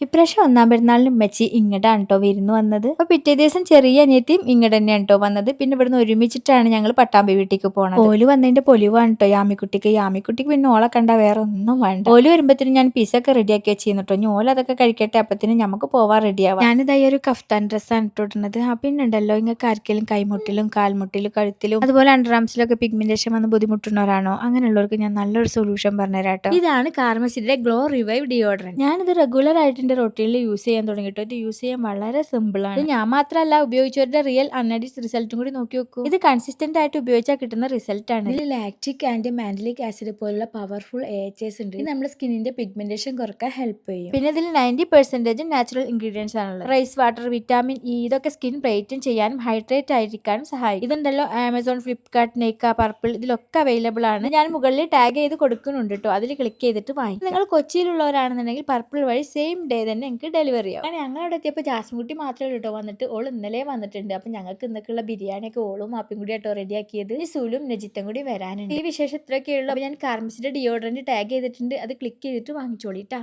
ഇപ്രാവശ്യം ഒന്നാം പെരുന്നാളിന് ഉമ്മച്ചി ഇങ്ങോട്ടാണ് കേട്ടോ വിരുന്ന് വന്നത്. അപ്പൊ പിറ്റേ ദിവസം ചെറിയ അനിയത്തിയും ഇങ്ങോട്ട് തന്നെയാണ് കേട്ടോ വന്നത്. പിന്നെ ഇവിടുന്ന് ഒരുമിച്ചിട്ടാണ് ഞങ്ങൾ പട്ടാമ്പി വീട്ടിലേക്ക് പോണത്. ഓല് വന്നതിന്റെ പൊലിവാണ് കേട്ടോ യാമിക്കുട്ടിക്ക് പിന്നെ ഓളെ കണ്ട വേറെ ഒന്നും വേണ്ട. ഓല് വരുമ്പത്തിന് ഞാൻ പിസ്സ ഒക്കെ റെഡിയാക്കി വെച്ചിരുന്നു കേട്ടോ. ഇനി ഓല അതൊക്കെ കഴിക്കട്ടെ, അപ്പത്തിന് നമുക്ക് പോവാൻ റെഡിയാവാം. ഞാനിതായി ഒരു കഫ്താൻ ഡ്രസ്സാണ് ഇട്ടിട്ടുള്ളത്. പിന്നെ ഉണ്ടല്ലോ നിങ്ങൾക്ക് ആർക്കെങ്കിലും കൈമുട്ടിലും കാൽമുട്ടിലും കഴുത്തിലും അതുപോലെ അണ്ടർആംസിലൊക്കെ പിഗ്മെന്റേഷൻ വന്ന് ബുദ്ധിമുട്ടുന്നവരാണോ, അങ്ങനെയുള്ളവർക്ക് ഞാൻ നല്ലൊരു സൊല്യൂഷൻ പറഞ്ഞുതരാം കേട്ടോ. ഇതാണ് കാർമസിന്റെ ഗ്ലോ റിവൈവ് ഡിയോഡറന്റ്. ഞാനിത് റെഗുലർ ആയിട്ട് റൊട്ടീനിൽ യൂസ് ചെയ്യാൻ തുടങ്ങിട്ടോ. ഇത് യൂസ് ചെയ്യാൻ വളരെ സിമ്പിൾ ആണ്. ഞാൻ മാത്രമല്ല, ഉപയോഗിച്ചവരുടെ റിയൽ അൺഎഡിറ്റ് റിസൾട്ടും കൂടി നോക്കി നോക്കൂ. ഇത് കൺസിസ്റ്റന്റ് ആയിട്ട് ഉപയോഗിച്ചാൽ കിട്ടുന്ന റിസൾട്ട് ആണ്. ഇതിൽ ലാക്റ്റിക് ആൻഡ് മാൻഡലിക് ആസിഡ് പോലുള്ള പവർഫുൾ AHAs ഉണ്ട്. ഇത് നമ്മുടെ സ്കിന്നിന്റെ പിഗ്മെന്റേഷൻ കുറക്കാൻ ഹെൽപ്പ് ചെയ്യും. പിന്നെ ഇതിൽ 90% നാച്ചുറൽ ഇൻഗ്രീഡിയൻസ് ആണുള്ളത്. റൈസ് വാട്ടർ, വിറ്റാമിൻ ഇ, ഇതൊക്കെ സ്കിൻ ബ്രൈറ്റൻ ചെയ്യാനും ഹൈഡ്രേറ്റ് ആയിരിക്കാനും സഹായിക്കും. ഇതുണ്ടല്ലോ ആമസോൺ, ഫ്ലിപ്കാർട്ട്, നെയ്ക്ക, പർപ്പിൾ, ഇതിലൊക്കെ അവൈലബിൾ ആണ്. ഞാൻ മുകളിൽ ടാഗ് ചെയ്ത് കൊടുക്കുന്നുണ്ട് കേട്ടോ. അതിൽ ക്ലിക്ക് ചെയ്തിട്ട് വാങ്ങി. നിങ്ങൾ കൊച്ചിയിലുള്ളവരാണെന്നുണ്ടെങ്കിൽ പർപ്പിൾ വഴി സെയിം ഡേ തന്നെ എനിക്ക് ഡെലിവറി ആവും. അങ്ങനെ ഞങ്ങൾ അവിടെ എത്തിയപ്പോൾ ജാസ്മിൻകുട്ടി മാത്രമേ കേട്ടോ വന്നിട്ട്. ഓൾ ഇന്നലെ വന്നിട്ടുണ്ട്. അപ്പൊ ഞങ്ങൾക്ക് ഇന്നൊക്കെയുള്ള ബിരിയാണിയൊക്കെ ഓളും മാപ്പിയും കൂടി ആട്ടോ റെഡിയാക്കിയത്. സുലും നജിത്തും കൂടി വരാനുണ്ട്. ഈ വിശേഷം ഇത്രയൊക്കെ ഉള്ളൂ. അപ്പൊ ഞാൻ കാർമസിന്റെ ഡിയോഡറന്റ് ടാഗ് ചെയ്തിട്ടുണ്ട്. അത് ക്ലിക്ക് ചെയ്തിട്ട് വാങ്ങിച്ചോളിട്ടാ.